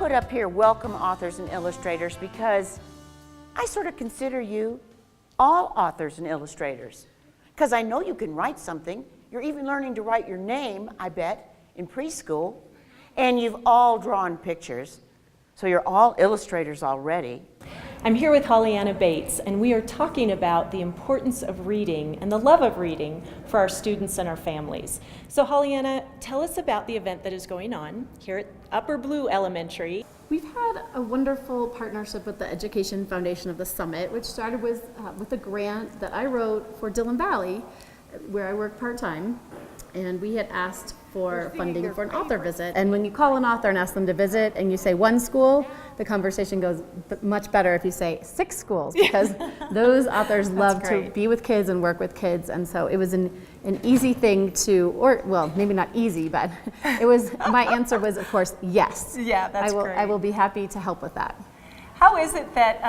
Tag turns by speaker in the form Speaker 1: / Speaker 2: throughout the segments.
Speaker 1: put up here welcome authors and illustrators because I sort of consider you all authors and illustrators. Because I know you can write something. You're even learning to write your name, I bet, in preschool. And you've all drawn pictures. So you're all illustrators already.
Speaker 2: I'm here with Hollyanna Bates, and we are talking about the importance of reading and the love of reading for our students and our families. So Hollyanna, tell us about the event that is going on here at Upper Blue Elementary.
Speaker 3: We've had a wonderful partnership with the Education Foundation of the Summit, which started with a grant that I wrote for Dillon Valley, where I work part-time. And we had asked for funding for an author visit. And when you call an author and ask them to visit and you say one school, the conversation goes much better if you say 6 schools, because those authors love to be with kids and work with kids. And so it was an easy thing to, or well, maybe not easy, but it was, my answer was, of course, yes.
Speaker 2: Yeah, that's great.
Speaker 3: I will be happy to help with that.
Speaker 2: How is it that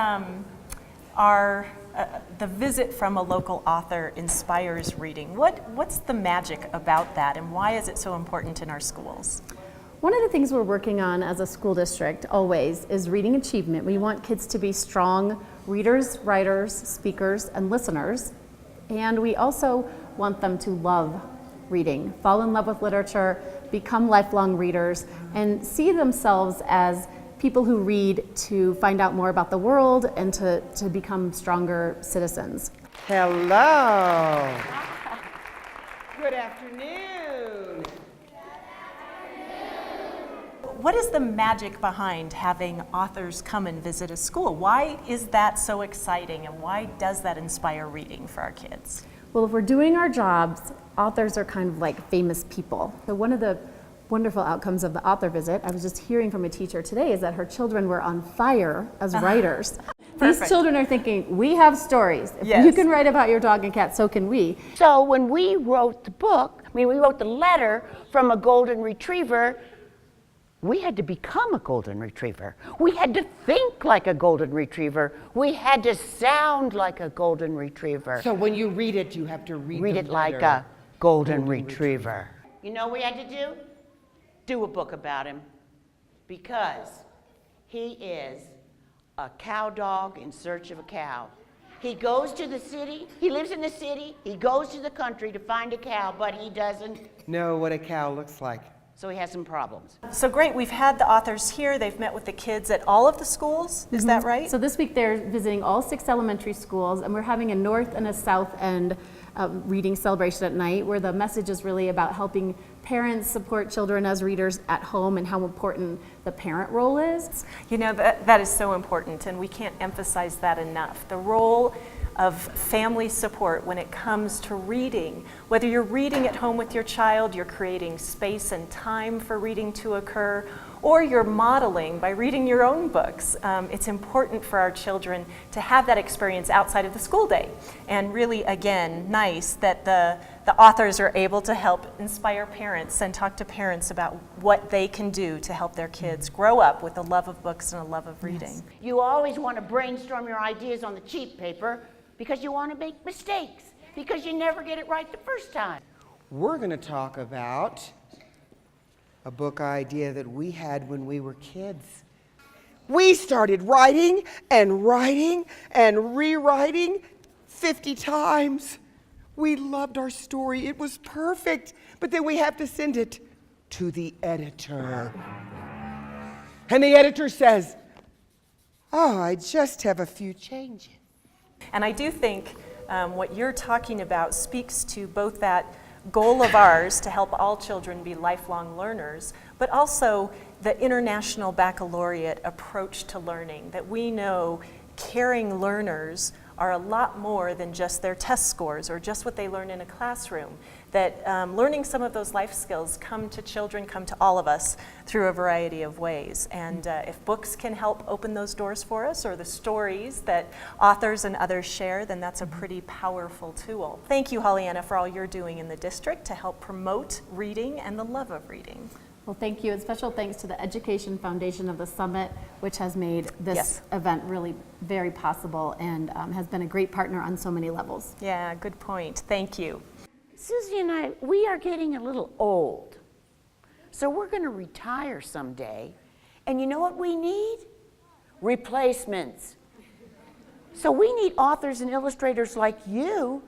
Speaker 2: the visit from a local author inspires reading? What's the magic about that, and why is it so important in our schools?
Speaker 3: One of the things we're working on as a school district always is reading achievement. We want kids to be strong readers, writers, speakers, and listeners. And we also want them to love reading, fall in love with literature, become lifelong readers, and see themselves as people who read to find out more about the world and to become stronger citizens.
Speaker 4: Hello. Good afternoon.
Speaker 2: What is the magic behind having authors come and visit a school? Why is that so exciting, and why does that inspire reading for our kids?
Speaker 3: Well, if we're doing our jobs, authors are kind of like famous people. So one of the wonderful outcomes of the author visit, I was just hearing from a teacher today, is that her children were on fire as writers. These children are thinking, we have stories. If you can write about your dog and cat, so can we.
Speaker 1: So when we wrote the book, we wrote the letter from a golden retriever, we had to become a golden retriever. We had to think like a golden retriever. We had to sound like a golden retriever.
Speaker 4: So when you read it, you have to read
Speaker 1: it like a golden retriever. You know what we had to do? Do a book about him, because he is a cow dog in search of a cow. He goes to the city, he lives in the city, he goes to the country to find a cow, but he doesn't
Speaker 4: know what a cow looks like.
Speaker 1: So he has some problems.
Speaker 2: So great, we've had the authors here, they've met with the kids at all of the schools, is that right?
Speaker 3: So this week they're visiting all 6 elementary schools, and we're having a north and a south end reading celebration at night, where the message is really about helping parents support children as readers at home and how important the parent role is.
Speaker 2: You know, that is so important, and we can't emphasize that enough. The role of family support when it comes to reading. Whether you're reading at home with your child, you're creating space and time for reading to occur, or you're modeling by reading your own books. It's important for our children to have that experience outside of the school day. And really, again, nice that the authors are able to help inspire parents and talk to parents about what they can do to help their kids grow up with a love of books and a love of reading.
Speaker 1: Yes. You always want to brainstorm your ideas on the cheap paper because you want to make mistakes, because you never get it right the first time.
Speaker 4: We're going to talk about a book idea that we had when we were kids. We started writing and writing and rewriting 50 times. We loved our story. It was perfect. But then we have to send it to the editor. And the editor says, oh, I just have a few changes.
Speaker 2: And I do think what you're talking about speaks to both that goal of ours to help all children be lifelong learners, but also the International Baccalaureate approach to learning, that we know caring learners are a lot more than just their test scores or just what they learn in a classroom, that learning some of those life skills come to children, come to all of us through a variety of ways. And if books can help open those doors for us, or the stories that authors and others share, then that's a pretty powerful tool. Thank you, Hollyanna, for all you're doing in the district to help promote reading and the love of reading.
Speaker 3: Well, thank you, and special thanks to the Education Foundation of the Summit, which has made this event really very possible and has been a great partner on so many levels.
Speaker 2: Yeah, good point. Thank you.
Speaker 1: Susie and I, we are getting a little old. So we're going to retire someday, And you know what we need? Replacements. So we need authors and illustrators like you